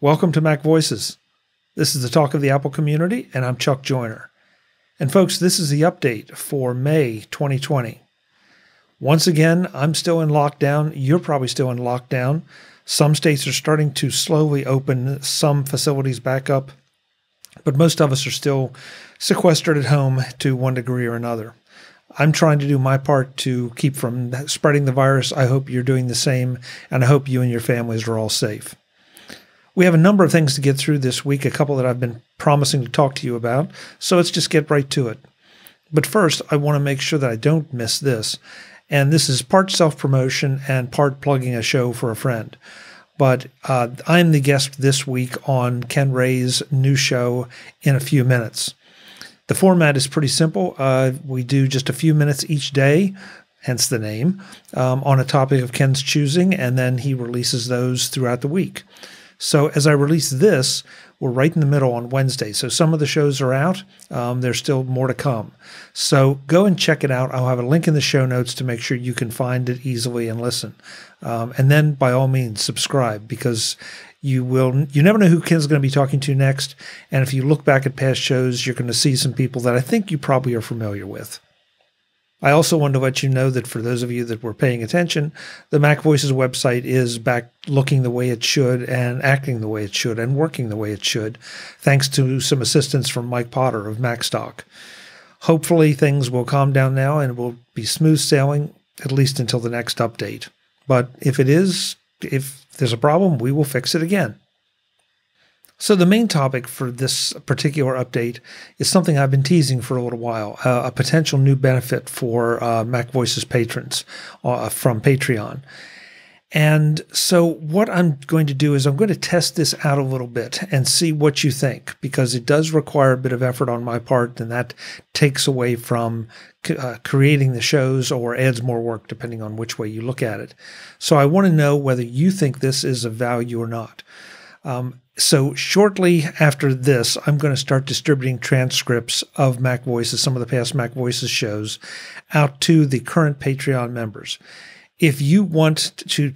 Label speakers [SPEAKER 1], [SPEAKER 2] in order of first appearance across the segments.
[SPEAKER 1] Welcome to MacVoices. This is the talk of the Apple community, and I'm Chuck Joyner. And folks, this is the update for May 2020. Once again, I'm still in lockdown. You're probably still in lockdown. Some states are starting to slowly open some facilities back up, but most of us are still sequestered at home to one degree or another. I'm trying to do my part to keep from spreading the virus. I hope you're doing the same, and I hope you and your families are all safe. We have a number of things to get through this week, a couple that I've been promising to talk to you about, so let's just get right to it. But first, I want to make sure that I don't miss this, and this is part self-promotion and part plugging a show for a friend. But I'm the guest this week on Ken Ray's new show in a few minutes. The format is pretty simple. We do just a few minutes each day, hence the name, on a topic of Ken's choosing, and then he releases those throughout the week. So as I release this, we're right in the middle on Wednesday. So some of the shows are out. There's still more to come. So go and check it out. I'll have a link in the show notes to make sure you can find it easily and listen. And then by all means, subscribe, because you never know who Ken's going to be talking to next. And if you look back at past shows, you're going to see some people that I think you probably are familiar with. I also wanted to let you know that for those of you that were paying attention, the MacVoices website is back looking the way it should and acting the way it should and working the way it should, thanks to some assistance from Mike Potter of MacStock. Hopefully things will calm down now and will be smooth sailing, at least until the next update. But if there's a problem, we will fix it again. So the main topic for this particular update is something I've been teasing for a little while, a potential new benefit for MacVoices patrons from Patreon. And so what I'm going to do is I'm going to test this out a little bit and see what you think, because it does require a bit of effort on my part, and that takes away from creating the shows or adds more work depending on which way you look at it. So I want to know whether you think this is of value or not. So shortly after this, I'm going to start distributing transcripts of MacVoices, some of the past MacVoices shows, out to the current Patreon members. If you want to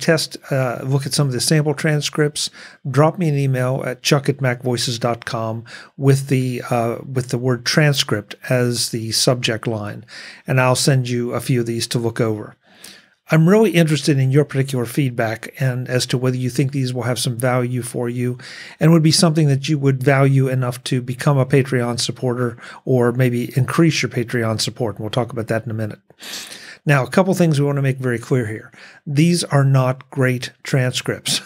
[SPEAKER 1] look at some of the sample transcripts, drop me an email at chuck@macvoices.com with the word transcript as the subject line, and I'll send you a few of these to look over. I'm really interested in your particular feedback and as to whether you think these will have some value for you and would be something that you would value enough to become a Patreon supporter or maybe increase your Patreon support. And we'll talk about that in a minute. Now, a couple things we want to make very clear here. These are not great transcripts,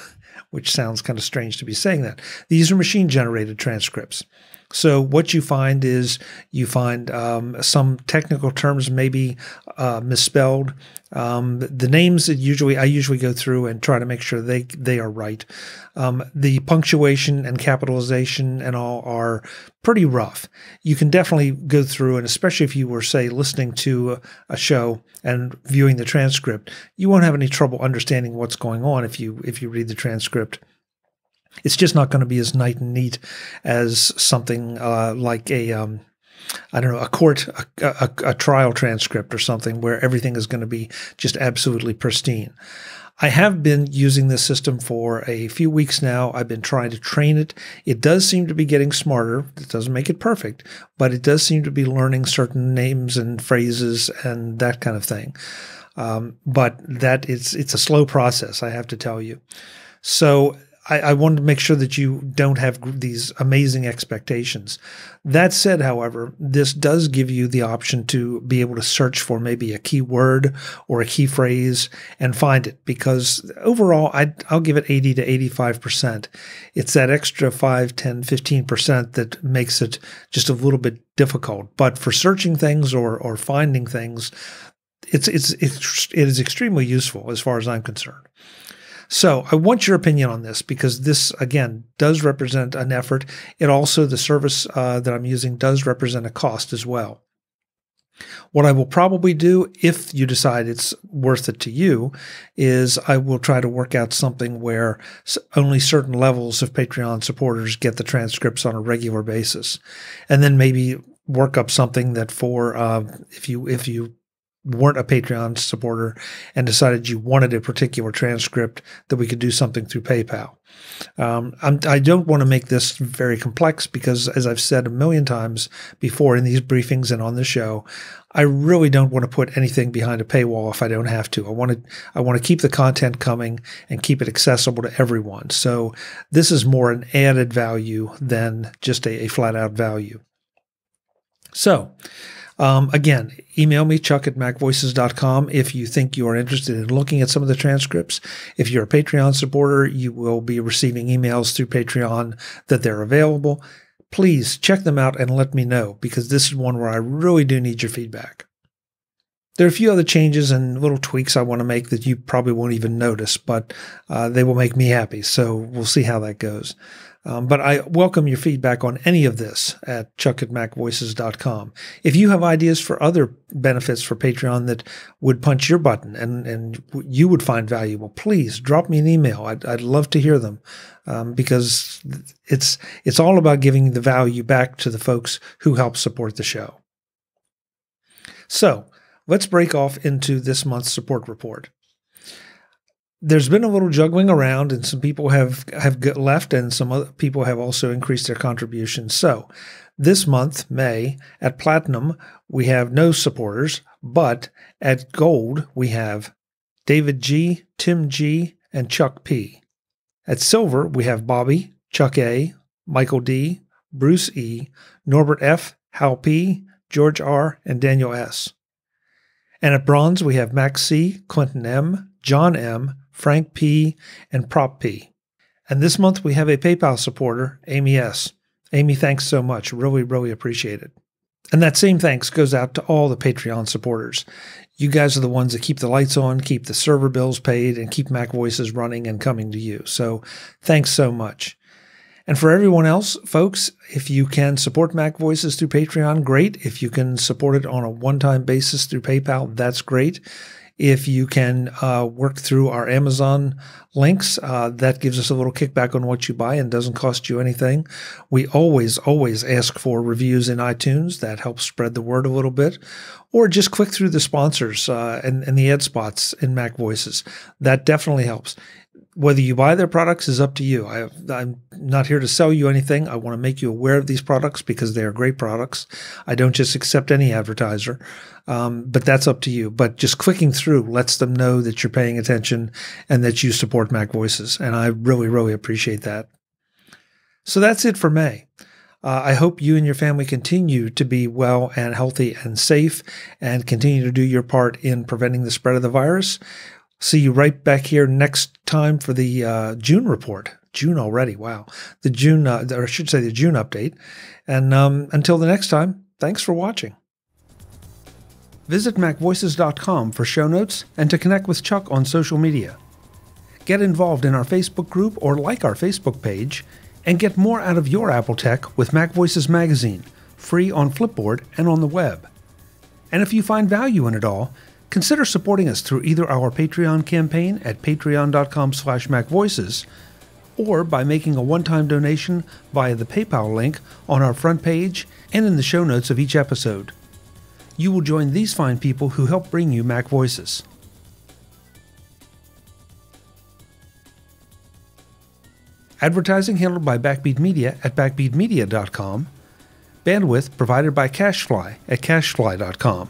[SPEAKER 1] which sounds kind of strange to be saying that. These are machine-generated transcripts. So what you find is some technical terms may be misspelled. The names that I usually go through and try to make sure they are right. The punctuation and capitalization and all are pretty rough. You can definitely go through, and especially if you were, say, listening to a show and viewing the transcript, you won't have any trouble understanding what's going on if you read the transcript. It's just not going to be as nice and neat as something like a trial transcript or something where everything is going to be just absolutely pristine. I have been using this system for a few weeks now. I've been trying to train it. It does seem to be getting smarter. It doesn't make it perfect, but it does seem to be learning certain names and phrases and that kind of thing. But it's a slow process, I have to tell you. So I wanted to make sure that you don't have these amazing expectations. That said, however, this does give you the option to be able to search for maybe a key word or a key phrase and find it, because overall, I'll give it 80 to 85%. It's that extra 5, 10, 15% that makes it just a little bit difficult. But for searching things or finding things, it is extremely useful as far as I'm concerned. So I want your opinion on this, because this, again, does represent an effort. It also, the service that I'm using does represent a cost as well. What I will probably do, if you decide it's worth it to you, is I will try to work out something where only certain levels of Patreon supporters get the transcripts on a regular basis. And then maybe work up something that for if you weren't a Patreon supporter and decided you wanted a particular transcript, that we could do something through PayPal. I don't want to make this very complex because, as I've said a million times before in these briefings and on the show, I really don't want to put anything behind a paywall if I don't have to. I want to keep the content coming and keep it accessible to everyone. So this is more an added value than just a flat-out value. So again, email me, chuck@macvoices.com, if you think you are interested in looking at some of the transcripts. If you're a Patreon supporter, you will be receiving emails through Patreon that they're available. Please check them out and let me know, because this is one where I really do need your feedback. There are a few other changes and little tweaks I want to make that you probably won't even notice, but they will make me happy. So we'll see how that goes. But I welcome your feedback on any of this at chuck@macvoices.com. If you have ideas for other benefits for Patreon that would punch your button and you would find valuable, please drop me an email. I'd love to hear them, because it's all about giving the value back to the folks who help support the show. So let's break off into this month's support report. There's been a little juggling around, and some people have left, and some other people have also increased their contributions. So this month, May, at Platinum, we have no supporters, but at Gold, we have David G., Tim G., and Chuck P. At Silver, we have Bobby, Chuck A., Michael D., Bruce E., Norbert F., Hal P., George R., and Daniel S. And at Bronze, we have Max C., Clinton M., John M., Frank P., and Prop P. And this month we have a PayPal supporter, Amy S. Amy, thanks so much. Really, really appreciate it. And that same thanks goes out to all the Patreon supporters. You guys are the ones that keep the lights on, keep the server bills paid, and keep MacVoices running and coming to you. So thanks so much. And for everyone else, folks, if you can support MacVoices through Patreon, great. If you can support it on a one-time basis through PayPal, that's great. If you can work through our Amazon links, that gives us a little kickback on what you buy and doesn't cost you anything. We always ask for reviews in iTunes. That helps spread the word a little bit. Or just click through the sponsors and the ad spots in MacVoices. That definitely helps. Whether you buy their products is up to you. I'm not here to sell you anything. I want to make you aware of these products because they are great products. I don't just accept any advertiser, but that's up to you. But just clicking through lets them know that you're paying attention and that you support MacVoices, and I really, really appreciate that. So that's it for May. I hope you and your family continue to be well and healthy and safe and continue to do your part in preventing the spread of the virus. See you right back here next time for the June report. June already, wow. The June, or I should say the June update. And until the next time, thanks for watching. Visit MacVoices.com for show notes and to connect with Chuck on social media. Get involved in our Facebook group or like our Facebook page, and get more out of your Apple tech with MacVoices Magazine, free on Flipboard and on the web. And if you find value in it all, consider supporting us through either our Patreon campaign at patreon.com/MacVoices or by making a one-time donation via the PayPal link on our front page and in the show notes of each episode. You will join these fine people who help bring you MacVoices. Advertising handled by Backbeat Media at backbeatmedia.com. Bandwidth provided by CashFly at cashfly.com.